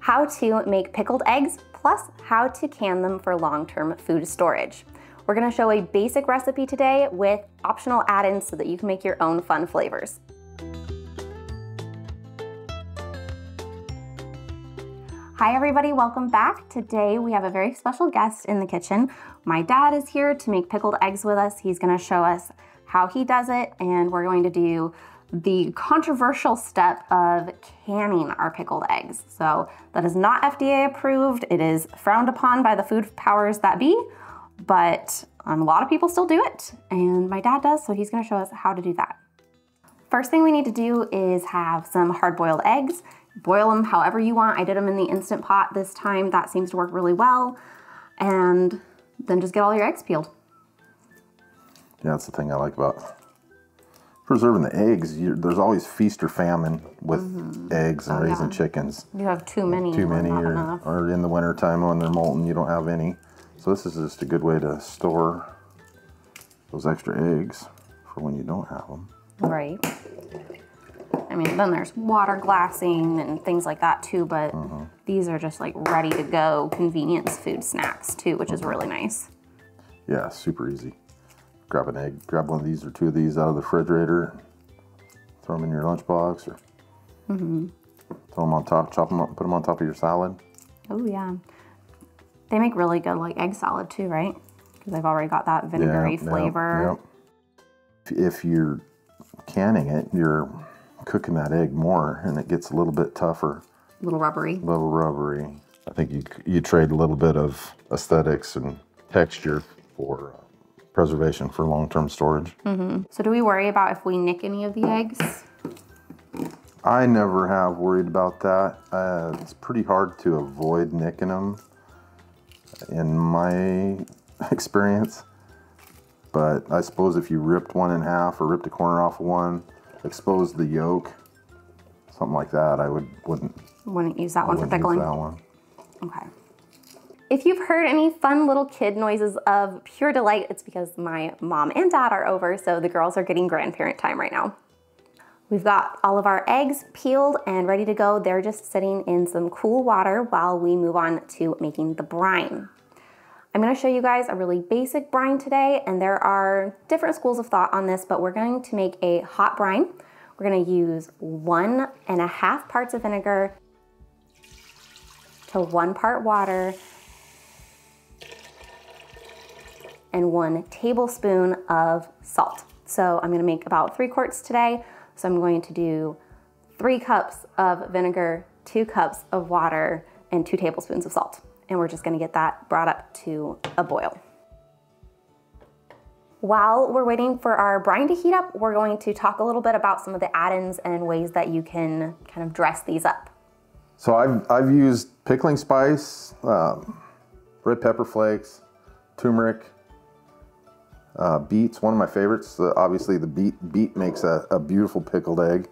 how to make pickled eggs, plus how to can them for long-term food storage. We're gonna show a basic recipe today with optional add-ins so that you can make your own fun flavors. Hi everybody, welcome back. Today we have a very special guest in the kitchen. My dad is here to make pickled eggs with us. He's gonna show us how he does it, and we're going to do the controversial step of canning our pickled eggs. So that is not FDA approved. It is frowned upon by the food powers that be, but a lot of people still do it, and my dad does, so he's gonna show us how to do that. First thing we need to do is have some hard-boiled eggs. Boil them however you want. I did them in the Instant Pot this time. That seems to work really well. And then just get all your eggs peeled. Yeah, that's the thing I like about preserving the eggs. There's always feast or famine with eggs and raising chickens. You have too many. Or in the winter time when they're molten, you don't have any. So this is just a good way to store those extra eggs for when you don't have them. Right. I mean, then there's water glassing and things like that too, but these are just like ready to go convenience food snacks too, which is really nice. Yeah, super easy. Grab an egg, grab one of these or two of these out of the refrigerator, throw them in your lunchbox, or throw them on top, chop them up, put them on top of your salad. Oh yeah. They make really good like egg salad too, right? Because they've already got that vinegary flavor. Yep. If you're canning it, you're cooking that egg more and it gets a little bit tougher. A little rubbery. I think you trade a little bit of aesthetics and texture for preservation for long-term storage. So do we worry about if we nick any of the eggs? I never have worried about that. It's pretty hard to avoid nicking them in my experience. But I suppose if you ripped one in half or ripped a corner off of one, exposed the yolk, something like that, I wouldn't use that one for pickling. Use that one. Okay. If you've heard any fun little kid noises of pure delight, it's because my mom and dad are over, so the girls are getting grandparent time right now. We've got all of our eggs peeled and ready to go. They're just sitting in some cool water while we move on to making the brine. I'm gonna show you guys a really basic brine today, and there are different schools of thought on this, but we're going to make a hot brine. We're gonna use 1.5 parts of vinegar to 1 part water and 1 tablespoon of salt. So I'm gonna make about 3 quarts today. So I'm going to do 3 cups of vinegar, 2 cups of water, and 2 tablespoons of salt. And we're just gonna get that brought up to a boil. While we're waiting for our brine to heat up, we're going to talk a little bit about some of the add-ins and ways that you can kind of dress these up. So I've used pickling spice, red pepper flakes, turmeric, beets, one of my favorites. Obviously the beet makes a beautiful pickled egg.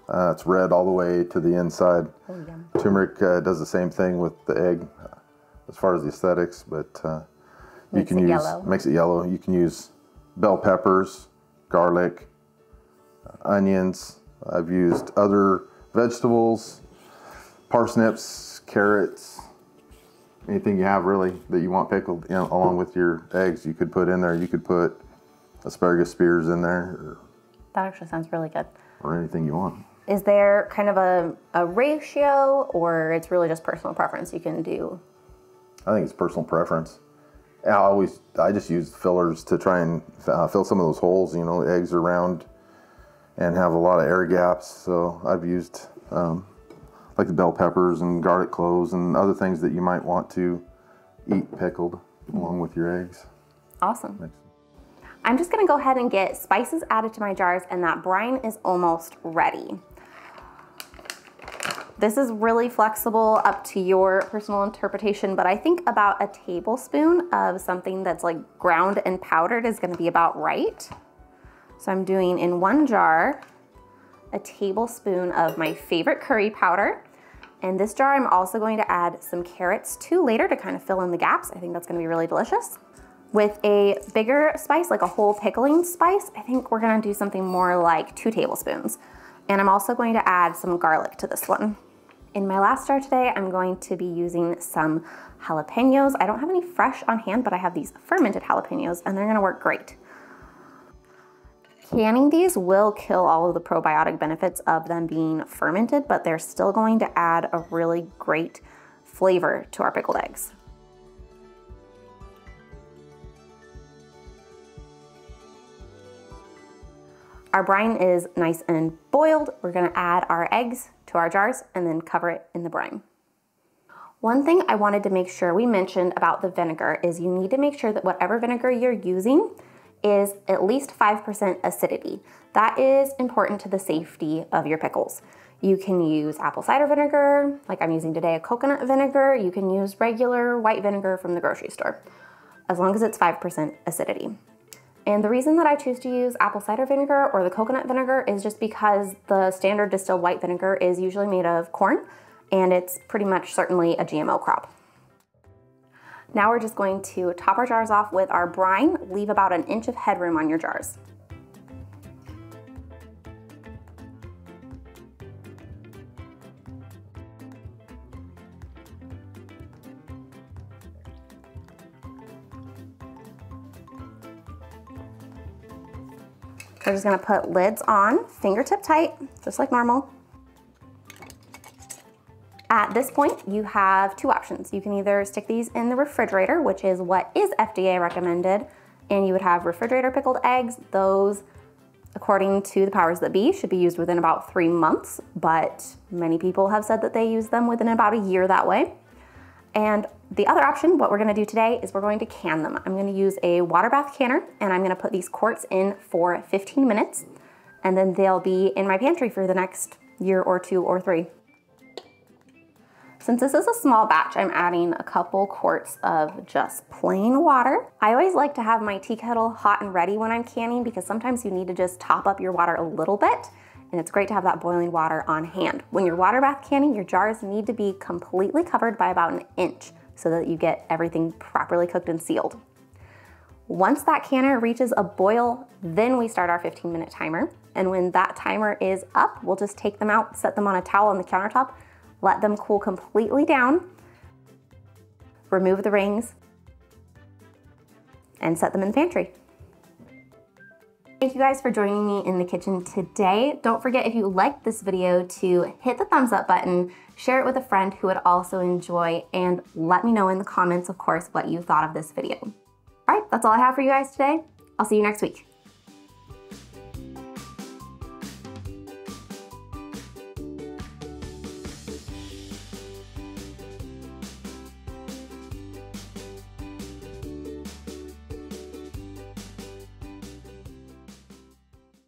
It's red all the way to the inside. Oh, yeah. Turmeric does the same thing with the egg as far as the aesthetics, but makes it yellow. You can use bell peppers, garlic, onions. I've used other vegetables, parsnips, carrots, anything you have really that you want pickled, along with your eggs, you could put in there. You could put asparagus spears in there. That actually sounds really good. Or anything you want. Is there kind of a ratio, or it's really just personal preference you can do? I think it's personal preference. I just use fillers to try and fill some of those holes. Eggs are round and have a lot of air gaps. So I've used like the bell peppers and garlic cloves and other things that you might want to eat pickled along with your eggs. Awesome. I'm just gonna go ahead and get spices added to my jars, and that brine is almost ready. This is really flexible, up to your personal interpretation, but I think about a tablespoon of something that's like ground and powdered is gonna be about right. So I'm doing in 1 jar, a tablespoon of my favorite curry powder. And this jar I'm also going to add some carrots to later to kind of fill in the gaps. I think that's gonna be really delicious. With a bigger spice, like a whole pickling spice, I think we're gonna do something more like 2 tablespoons. And I'm also going to add some garlic to this one. In my last jar today, I'm going to be using some jalapenos. I don't have any fresh on hand, but I have these fermented jalapenos and they're gonna work great. Canning these will kill all of the probiotic benefits of them being fermented, but they're still going to add a really great flavor to our pickled eggs. Our brine is nice and boiled. We're gonna add our eggs to our jars and then cover it in the brine. One thing I wanted to make sure we mentioned about the vinegar is you need to make sure that whatever vinegar you're using is at least 5% acidity. That is important to the safety of your pickles. You can use apple cider vinegar, like I'm using today, a coconut vinegar. You can use regular white vinegar from the grocery store, as long as it's 5% acidity. And the reason that I choose to use apple cider vinegar or the coconut vinegar is just because the standard distilled white vinegar is usually made of corn, and it's pretty much certainly a GMO crop. Now we're just going to top our jars off with our brine. Leave about an inch of headroom on your jars. We're just gonna put lids on, fingertip tight, just like normal. At this point, you have two options. You can either stick these in the refrigerator, which is what is FDA recommended, and you would have refrigerator pickled eggs. Those, according to the powers that be, should be used within about 3 months, but many people have said that they use them within about a year that way. And the other option, what we're gonna do today, is we're going to can them. I'm gonna use a water bath canner, and I'm gonna put these quarts in for 15 minutes, and then they'll be in my pantry for the next year or 2 or 3. Since this is a small batch, I'm adding a couple quarts of just plain water. I always like to have my tea kettle hot and ready when I'm canning because sometimes you need to just top up your water a little bit, and it's great to have that boiling water on hand. When you're water bath canning, your jars need to be completely covered by about an inch so that you get everything properly cooked and sealed. Once that canner reaches a boil, then we start our 15-minute timer. And when that timer is up, we'll just take them out, set them on a towel on the countertop, let them cool completely down, remove the rings, and set them in the pantry. Thank you guys for joining me in the kitchen today. Don't forget, if you liked this video, to hit the thumbs up button, share it with a friend who would also enjoy, and let me know in the comments, of course, what you thought of this video. All right, that's all I have for you guys today. I'll see you next week.